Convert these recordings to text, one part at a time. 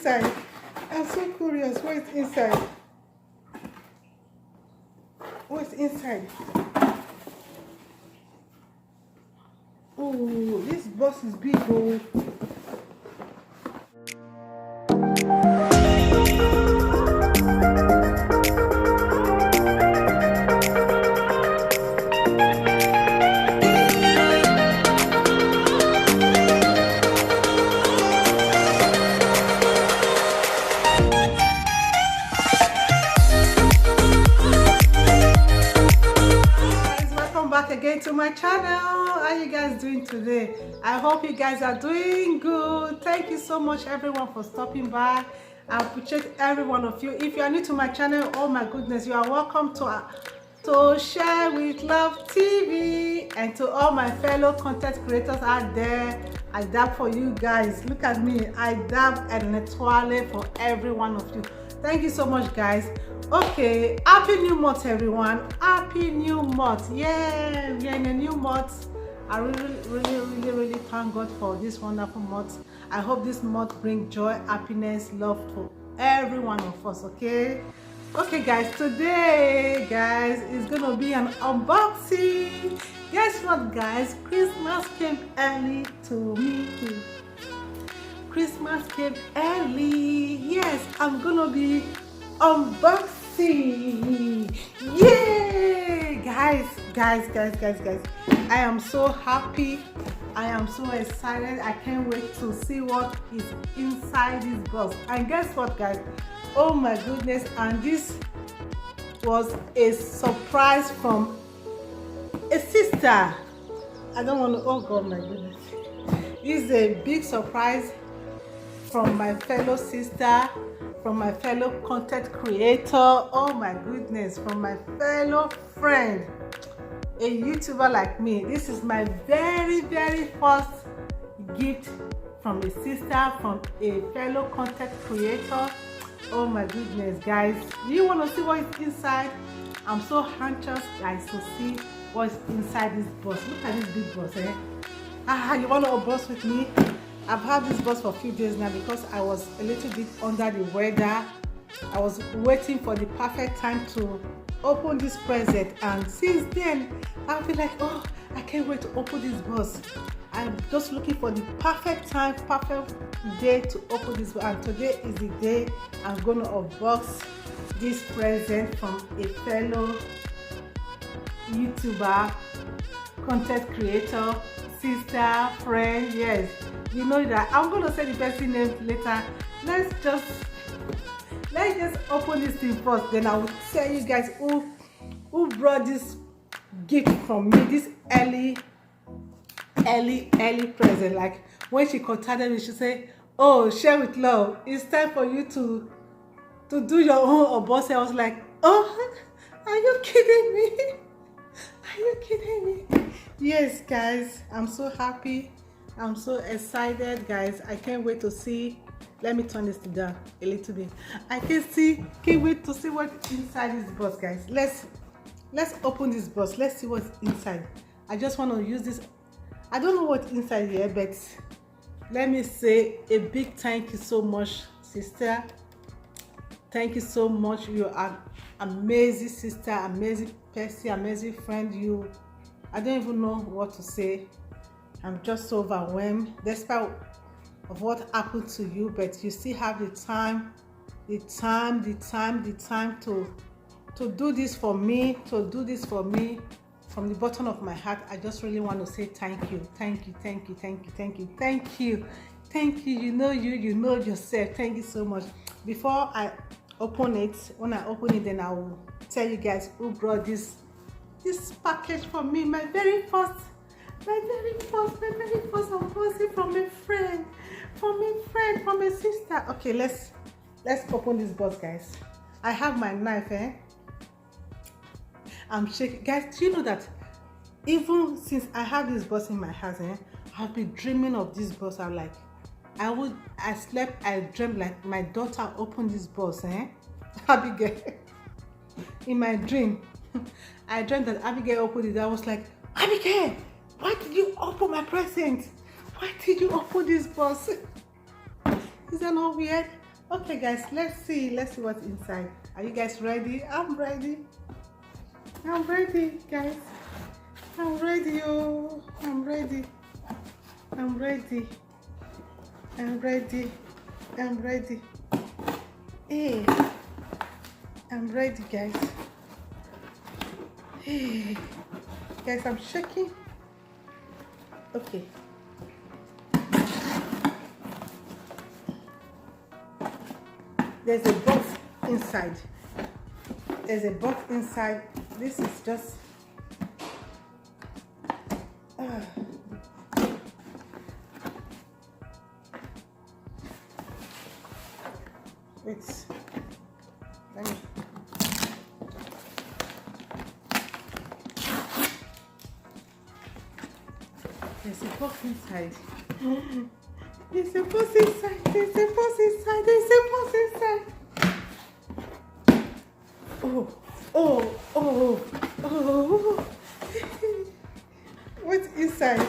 inside? I'm so curious. What is inside? What's inside? Oh, this box is big. Oh. Again to my channel. How are you guys doing today? I hope you guys are doing good. Thank you so much everyone for stopping by. I appreciate every one of you. If you are new to my channel, oh my goodness, you are welcome to Share with Love TV. And to all my fellow content creators out there, I dab for you guys. Look at me, I dab and netwale for every one of you. Thank you so much guys. Okay, happy new month everyone. Happy new month. Yeah, we are in a new month. I really thank God for this wonderful month. I hope this month brings joy, happiness, love to every one of us. Okay guys, today guys is gonna be an unboxing. Guess what guys, Christmas came early to me. Christmas came early. Yes, I'm gonna be unboxing. Yay guys, I am so happy, I am so excited. I can't wait to see what is inside this box. And guess what guys, oh my goodness, and this was a surprise from a sister. I don't want to, oh god my goodness, this is a big surprise from my fellow sister, from my fellow content creator, oh my goodness, from my fellow friend, a YouTuber like me. This is my very first gift from a sister, from a fellow content creator. Oh my goodness guys, do you want to see what is inside? I'm so anxious guys to see what's inside this box. Look at this big box, you want to unbox with me? I've had this box for a few days now because I was a little bit under the weather. I was waiting for the perfect time to open this present, and since then I feel like, oh, I can't wait to open this box. I'm just looking for the perfect time, perfect day to open this box, and today is the day I'm going to unbox this present from a fellow YouTuber, content creator, sister, friend. Yes, you know that I'm going to say the person name later. Let's just open this thing first, then I will tell you guys who brought this gift from me, this early present. Like when she contacted me, she said, oh, Share with Love, it's time for you to do your own unboxing. I was like, oh, are you kidding me? Are you kidding me? Yes guys, I'm so happy, I'm so excited guys. I can't wait to see. Let me turn this down a little bit. I can't wait to see what's inside this box guys. Let's open this box. Let's see what's inside. I just want to use this. I don't know what's inside here, but let me say a big thank you so much, sister. Thank you so much. You are amazing sister, amazing person, amazing friend. I don't even know what to say. I'm just so overwhelmed despite of what happened to you, but you still have the time to do this for me, from the bottom of my heart. I just really want to say thank you. You know yourself. Thank you so much. Before I open it, when I open it, then I will tell you guys who brought this package for me. My very first unboxing from a friend, from a sister. Okay, let's open this box guys. I have my knife. I'm shaking guys. Do you know that even since I have this box in my house, I've been dreaming of this box. I'm like, I dreamt like my daughter opened this box, Abigail. In my dream, I dreamt that Abigail opened it. I was like, Abigail, why did you open my present? Why did you open this box? Is that not weird? Okay guys, let's see what's inside. Are you guys ready? I'm ready. I'm ready, guys. I'm ready. Oh, I'm ready. I'm ready. I'm ready. I'm ready. Hey, I'm ready, guys. Hey, guys, I'm shaking. Okay. There's a box inside. There's a box inside. This is just wait. Let me. There's a box inside. There's a box inside. There's a box inside. There's a box inside. Oh. What's inside?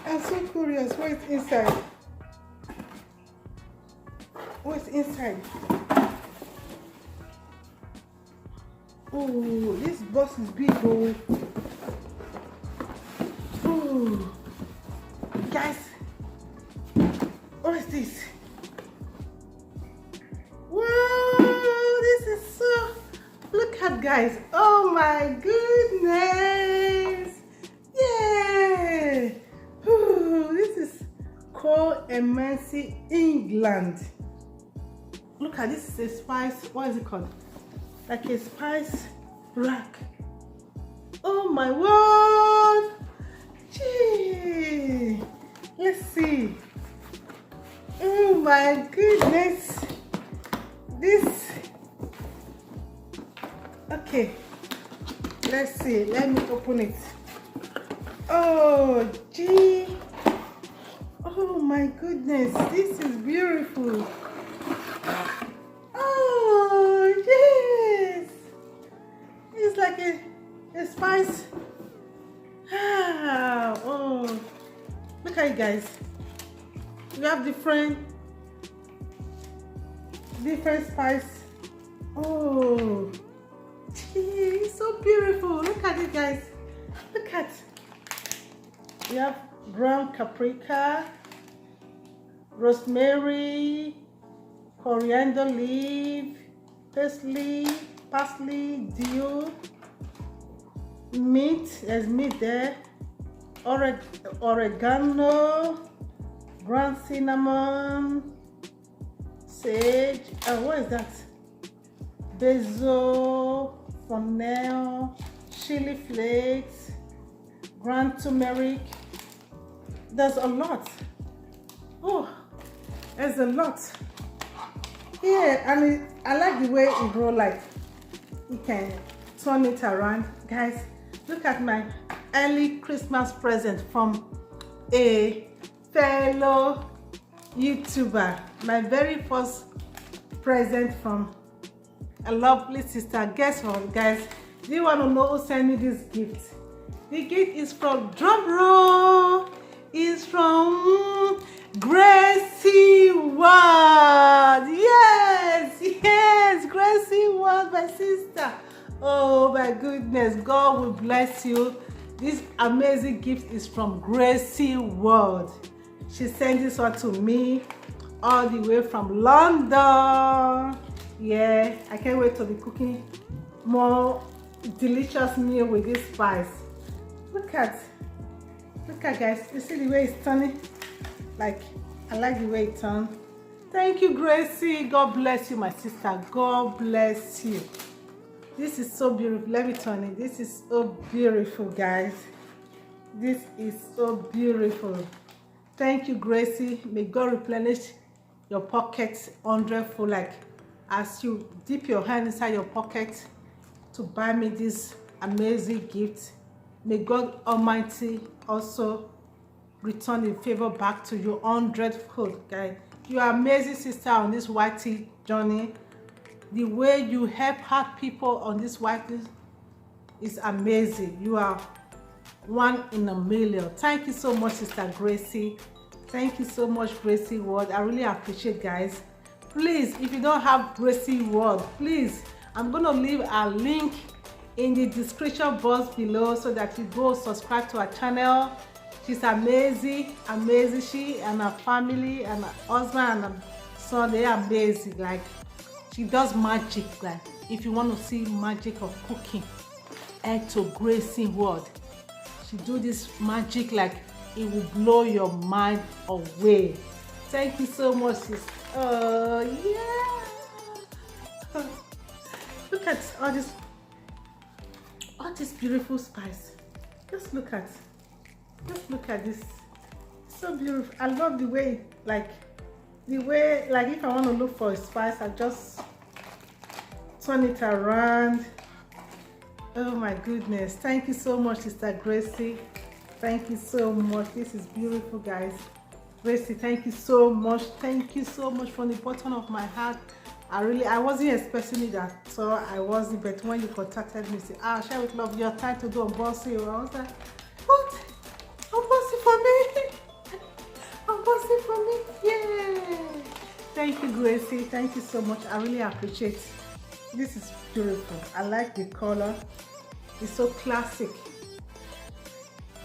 I'm so curious. What's inside? What's inside? Oh, this box is big. Oh, guys, what's this? Whoa, this is so. Look at, guys. Oh my goodness. Yeah. Ooh, this is called Emercy, England. Look at this. Is a spice. What is it called? Like a spice rack. Oh my word. Gee. Let's see. Oh my goodness. This. Okay. Let's see. Let me open it. Oh, gee. Oh my goodness. This is beautiful. Oh, yes. It's like a spice. Oh. Look at it, guys. We have different spice. Oh. Gee, it's so beautiful. Look at it, guys. Look at. We have brown paprika, rosemary, coriander leaf, parsley, dill, meat. There's meat there. Oregano, ground cinnamon, sage. What is that? Basil, fennel, chili flakes, ground turmeric. There's a lot. Oh, there's a lot. Yeah, and I like the way it rolls. Like you can turn it around. Guys, look at my early Christmas present from a fellow YouTuber. My very first present from a lovely sister. Guess what, guys? Do you want to know who sent me this gift? The gift is from, drum roll, is from Gracie Ward. Yes, Gracie Ward, my sister. Oh my goodness, God will bless you. This amazing gift is from Gracie Ward. She sent this one to me all the way from London. Yeah, I can't wait to be cooking more delicious meal with this spice. Look at guys, you see the way it's turning? Like, I like the way it turned. Thank you, Gracie. God bless you, my sister. God bless you. This is so beautiful. Let me turn it. This is so beautiful, guys. This is so beautiful. Thank you, Gracie. May God replenish your pockets 100-fold. Like, as you dip your hand inside your pocket to buy me this amazing gift, may God Almighty also return the favor back to you 100-fold, guys. You are amazing, sister, on this whitey journey. The way you help hard people on this whitey is amazing. You are one in a million. Thank you so much, Sister Gracie. Thank you so much, Gracie Ward. I really appreciate, guys. Please, if you don't have Gracie World, please, I'm gonna leave a link in the description box below so that you go subscribe to her channel. She's amazing, amazing. She and her family and her husband and her son, they are amazing. Like, she does magic. Like, if you want to see magic of cooking, head to Gracie World. She do this magic, like it will blow your mind away. Thank you so much, sis. Oh yeah. Look at all this beautiful spice. Just look at this. So beautiful. I love the way, like if I want to look for a spice, I just turn it around. Oh my goodness. Thank you so much, Sister Gracie. Thank you so much. This is beautiful, guys. Gracie, thank you so much. Thank you so much from the bottom of my heart. I wasn't expecting it at all. I wasn't, but when you contacted me, say, Share with Love, you're trying to do unboxing. I was like, what? Unboxing for me? Unboxing for me? Yeah. Thank you, Gracie. Thank you so much. I really appreciate it. This is beautiful. I like the color. It's so classic.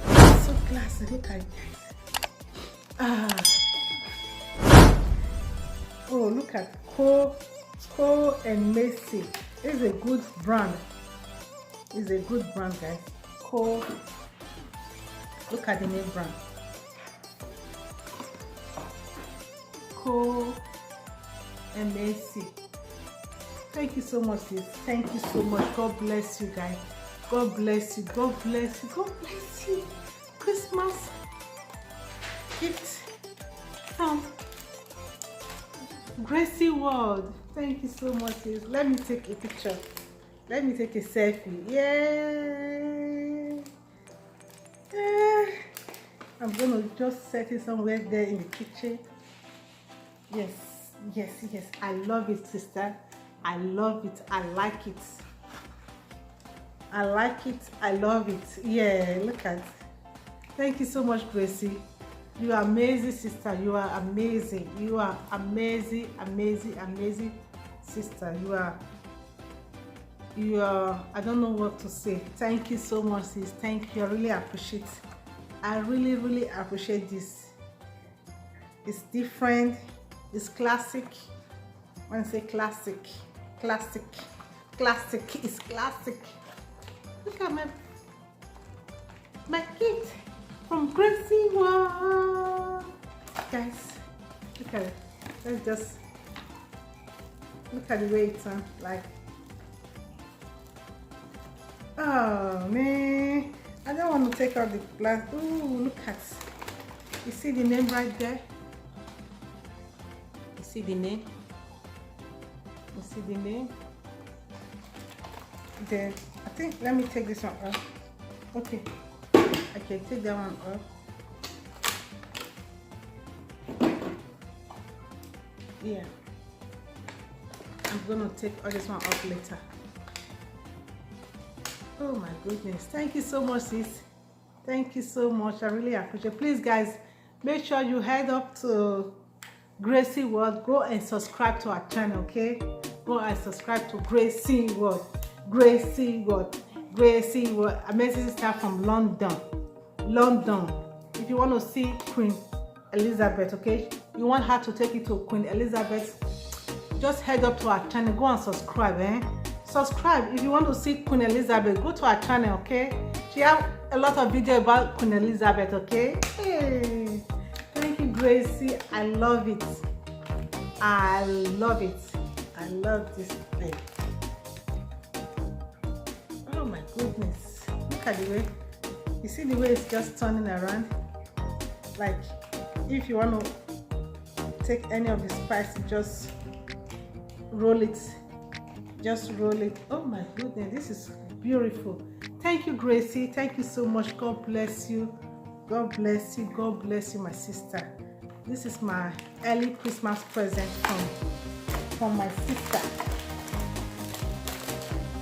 It's so classic. Look at it, guys. Oh, look at Co and Macy. It's a good brand. It's a good brand, guys. Co. Look at the name brand. Co and Macy. Thank you so much, sis. Thank you so much. God bless you, guys. God bless you. God bless you. God bless you. Christmas gift from Gracie World. Thank you so much, sis. Let me take a picture. Let me take a selfie. Yeah. I'm gonna just set it somewhere there in the kitchen. Yes, yes, yes. I love it, sister. I love it. I like it. I like it. I love it. Yeah, look at it. Thank you so much, Gracie. You are amazing, sister. You are amazing. You are amazing, amazing, amazing, sister. You are, I don't know what to say. Thank you so much, sis. Thank you. I really appreciate it. I really, really appreciate this. It's different. It's classic. When I say classic, classic, classic, it's classic. Look at my gift from Gracie World. Guys, look at it. Let's just look at the way it's like. Oh man, I don't want to take out the glass. Ooh, look at, you see the name right there? You see the name? You see the name? Then I think, let me take this one off. Okay, I can take that one off. Yeah, I'm gonna take all this one off later. Oh my goodness, thank you so much, sis. Thank you so much. I really appreciate it. Please, guys, make sure you head up to Gracie World. Go and subscribe to our channel, okay? Go and subscribe to Gracie World. Gracie World. Gracie World. Amazing sister from London. London. If you want to see Queen Elizabeth, okay? You want her to take you to Queen Elizabeth, just head up to our channel. Go and subscribe, eh? Subscribe. If you want to see Queen Elizabeth, go to our channel, okay? She have a lot of video about Queen Elizabeth, okay? Hey, thank you, Gracie. I love it. I love it. I love this thing. Oh my goodness. Look at the way. You see the way it's just turning around? Like, if you want to take any of the spice, just roll it. Just roll it. Oh my goodness, this is beautiful. Thank you, Gracie. Thank you so much. God bless you. God bless you. God bless you, my sister. This is my early Christmas present from my sister.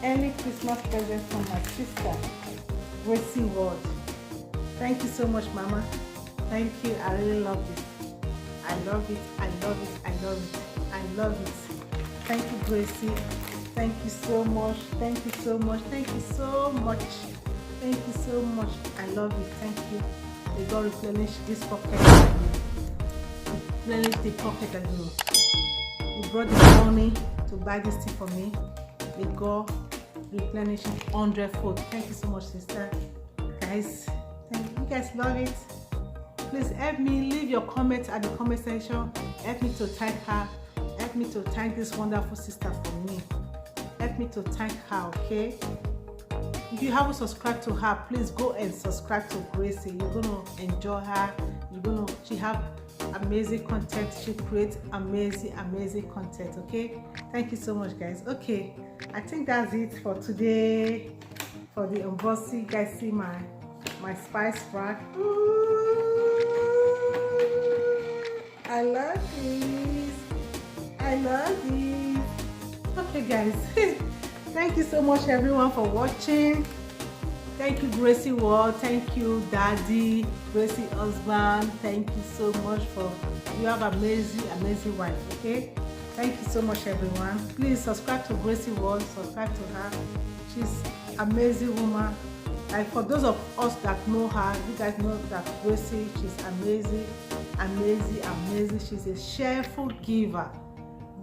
Early Christmas present from my sister, Gracie World. Thank you so much, Mama. Thank you. I really love it. I love it. I love it. I love it. I love it. Thank you, Gracie. Thank you so much. Thank you so much. Thank you so much. Thank you so much. I love it. Thank you. May God replenish this pocket. Replenish the pocket that you brought the money to buy this tea for me. May God replenish it 100-fold. Thank you so much, sister. Guys, thank you. You guys love it. Please help me. Leave your comments at the comment section. Help me to thank her. Help me to thank this wonderful sister for me. Help me to thank her, okay? If you haven't subscribed to her, please go and subscribe to Gracie. You're gonna enjoy her. She have amazing content. She creates amazing content, okay? Thank you so much, guys. Okay, I think that's it for today for the unboxing. You guys see my spice rack. I love this. I love this. Okay, guys. Thank you so much, everyone, for watching. Thank you, Gracie World. Thank you, Daddy, Gracie husband. Thank you so much you have amazing wife, okay? Thank you so much, everyone. Please subscribe to Gracie World. Subscribe to her. She's amazing woman. Like, for those of us that know her, you guys know that Gracie, she's amazing. She's a cheerful giver.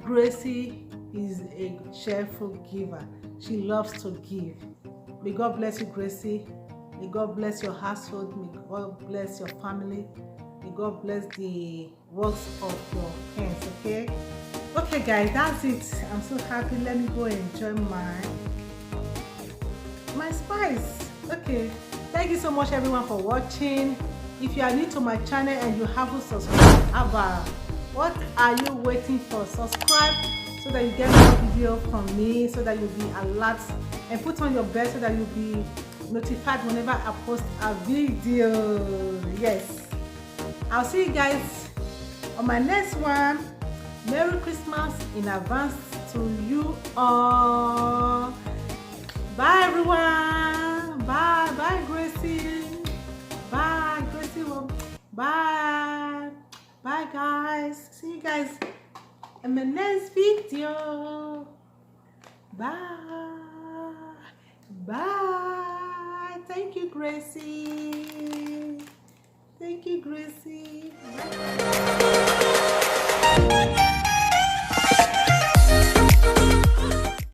Gracie is a cheerful giver. She loves to give. May God bless you, Gracie. May God bless your household. May God bless your family. May God bless the works of your hands, okay? Okay, guys, that's it. I'm so happy. Let me go enjoy my spice. Okay, thank you so much, everyone, for watching. If you are new to my channel and you haven't subscribed, what are you waiting for? Subscribe so that you get more video from me, so that you'll be alert, and put on your bell so that you'll be notified whenever I post a video. Yes, I'll see you guys on my next one. Merry Christmas in advance to you all. Bye, everyone. Bye, Gracie. Bye, Gracie. Bye, guys. See you guys in the next video. Bye. Thank you, Gracie. Thank you, Gracie. Bye.